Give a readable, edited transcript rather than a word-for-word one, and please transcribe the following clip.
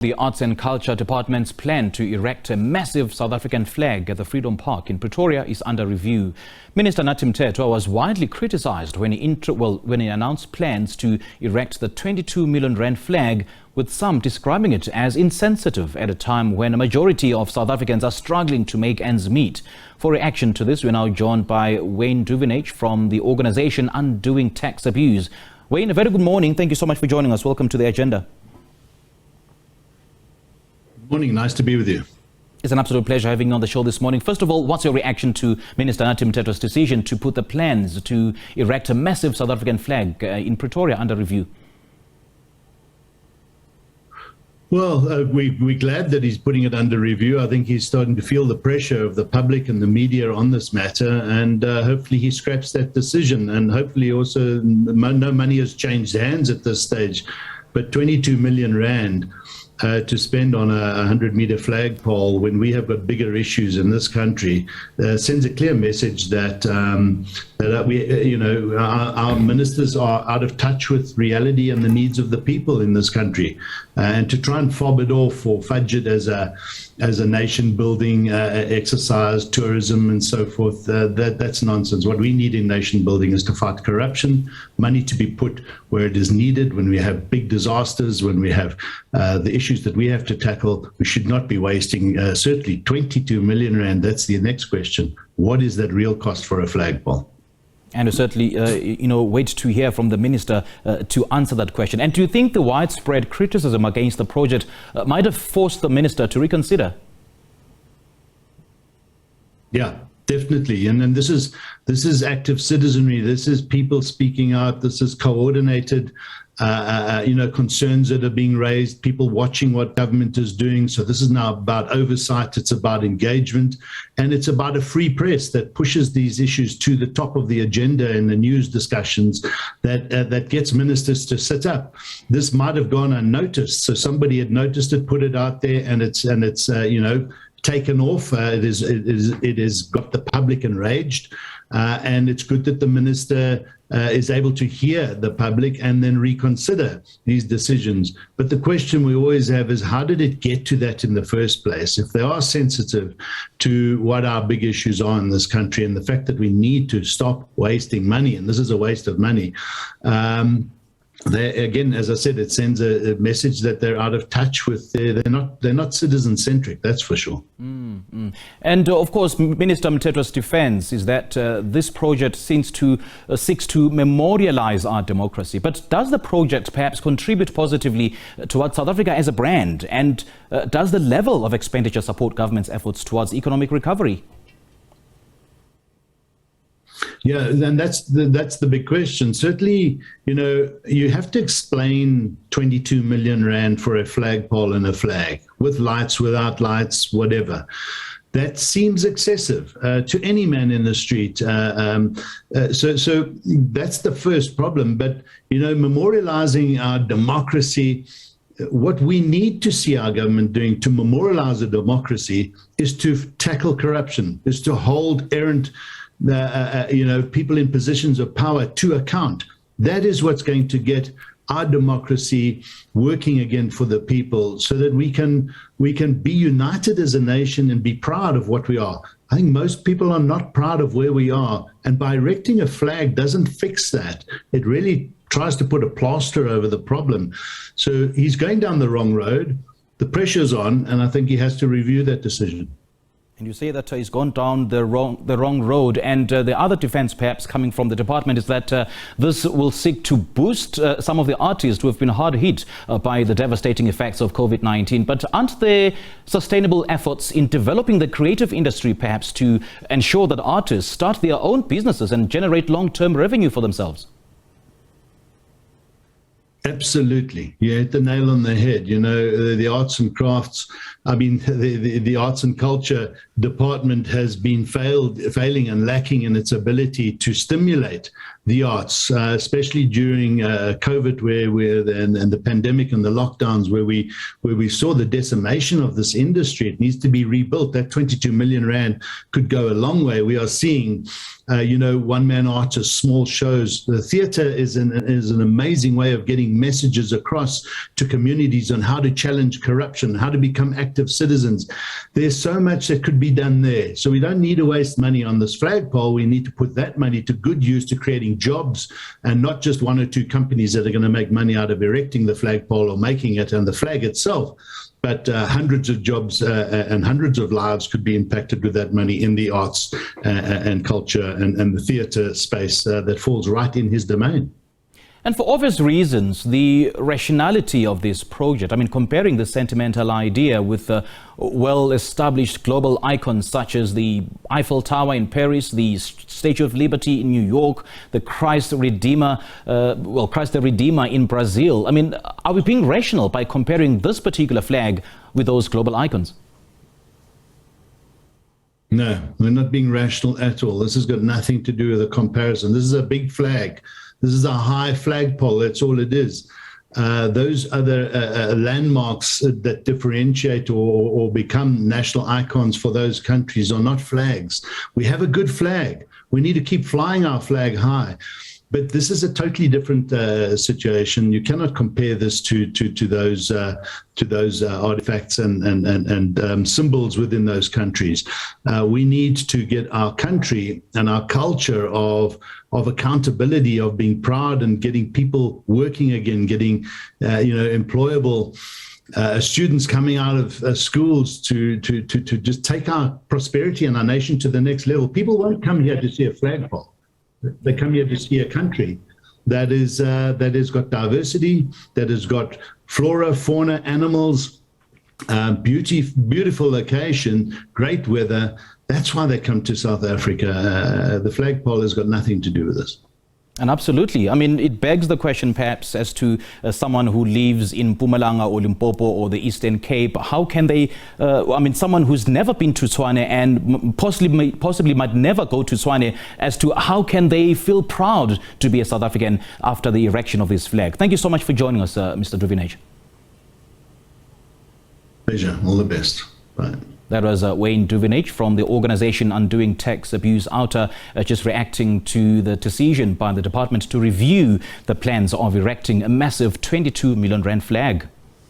The Arts and Culture Department's plan to erect a massive South African flag at the Freedom Park in Pretoria is under review. Minister Nathi Mthethwa was widely criticised when he announced plans to erect the 22 million rand flag, with some describing it as insensitive at a time when a majority of South Africans are struggling to make ends meet. For reaction to this, we're now joined by Wayne Duvenage from the organisation Undoing Tax Abuse. Wayne, a very good morning. Thank you so much for joining us. Welcome to the agenda. Morning, nice to be with you. It's an absolute pleasure having you on the show this morning. First of all, what's your reaction to Minister Nathi Mthethwa's decision to put the plans to erect a massive South African flag in Pretoria under review? Well, we're glad that he's putting it under review. I think he's starting to feel the pressure of the public and the media on this matter, and hopefully he scraps that decision. And hopefully also no money has changed hands at this stage, but 22 million rand to spend on a 100-meter flagpole when we have got bigger issues in this country sends a clear message that our ministers are out of touch with reality and the needs of the people in this country, and to try and fob it off or fudge it as a nation-building exercise, tourism and so forth, that's nonsense. What we need in nation-building is to fight corruption, money to be put where it is needed. When we have big disasters, when we have the issues that we have to tackle, we should not be wasting certainly 22 million rand. That's the next question. What is that real cost for a flagpole? And we certainly, wait to hear from the minister to answer that question. And do you think the widespread criticism against the project might have forced the minister to reconsider? Yeah, definitely. And then this is active citizenry. This is people speaking out. This is coordinated concerns that are being raised, people watching what government is doing. So this is now about oversight, it's about engagement, and it's about a free press that pushes these issues to the top of the agenda in the news discussions, that gets ministers to sit up. This might have gone unnoticed, so somebody had noticed it, put it out there, and it's taken off. It has got the public enraged, and it's good that the minister is able to hear the public and then reconsider these decisions. But the question we always have is, how did it get to that in the first place? If they are sensitive to what our big issues are in this country and the fact that we need to stop wasting money, and this is a waste of money, again, as I said, it sends a message that they're out of touch with. They're not citizen-centric, that's for sure. And of course, Minister Mthethwa's defense is that this project seeks to memorialize our democracy. But does the project perhaps contribute positively towards South Africa as a brand? And does the level of expenditure support government's efforts towards economic recovery? Yeah, and that's the big question. Certainly, you have to explain 22 million rand for a flagpole and a flag, with lights, without lights, whatever. That seems excessive to any man in the street. So that's the first problem. But, memorializing our democracy, what we need to see our government doing to memorialize a democracy is to tackle corruption, is to hold errant people in positions of power to account. That is what's going to get our democracy working again for the people, so that we can be united as a nation and be proud of what we are. I think most people are not proud of where we are, and by erecting a flag doesn't fix that. It really tries to put a plaster over the problem. So he's going down the wrong road. The pressure's on, and I think he has to review that decision. And you say that he's gone down the wrong road, and the other defense perhaps coming from the department is that this will seek to boost some of the artists who have been hard hit by the devastating effects of COVID-19. But aren't there sustainable efforts in developing the creative industry perhaps to ensure that artists start their own businesses and generate long-term revenue for themselves? Absolutely. You hit the nail on the head. The arts and crafts, the arts and culture department has been failing and lacking in its ability to stimulate the arts, especially during COVID, and the pandemic and the lockdowns, where we saw the decimation of this industry. It needs to be rebuilt. That 22 million rand could go a long way. We are seeing, one-man artists, small shows. The theatre is an amazing way of getting messages across to communities on how to challenge corruption, how to become active citizens. There's so much that could be done there. So we don't need to waste money on this flagpole. We need to put that money to good use, to creating jobs, and not just one or two companies that are going to make money out of erecting the flagpole or making it and the flag itself. But hundreds of jobs and hundreds of lives could be impacted with that money in the arts and culture and the theatre space that falls right in his domain. And for obvious reasons, the rationality of this project, I mean, comparing the sentimental idea with well-established global icons such as the Eiffel Tower in Paris, the Statue of Liberty in New York, the Christ the Redeemer in Brazil. I mean, are we being rational by comparing this particular flag with those global icons? No, we're not being rational at all. This has got nothing to do with a comparison. This is a big flag. This is a high flagpole. That's all it is. Those other landmarks that differentiate or become national icons for those countries are not flags. We have a good flag. We need to keep flying our flag high. But this is a totally different situation. You cannot compare this to those artifacts and symbols within those countries. We need to get our country and our culture of accountability, of being proud and getting people working again, getting employable students coming out of schools to just take our prosperity and our nation to the next level. People won't come here to see a flagpole. They come here to see a country that has got diversity, that has got flora, fauna, animals, beautiful location, great weather. That's why they come to South Africa. The flagpole has got nothing to do with this. And absolutely. I mean, it begs the question perhaps as to someone who lives in Mpumalanga or Limpopo or the Eastern Cape, how can they, someone who's never been to Tshwane and possibly might never go to Tshwane, as to how can they feel proud to be a South African after the erection of this flag? Thank you so much for joining us, Mr. Duvenage. Pleasure. All the best. Bye. That was Wayne Duvenage from the organization Undoing Tax Abuse Outer, just reacting to the decision by the department to review the plans of erecting a massive 22 million rand flag.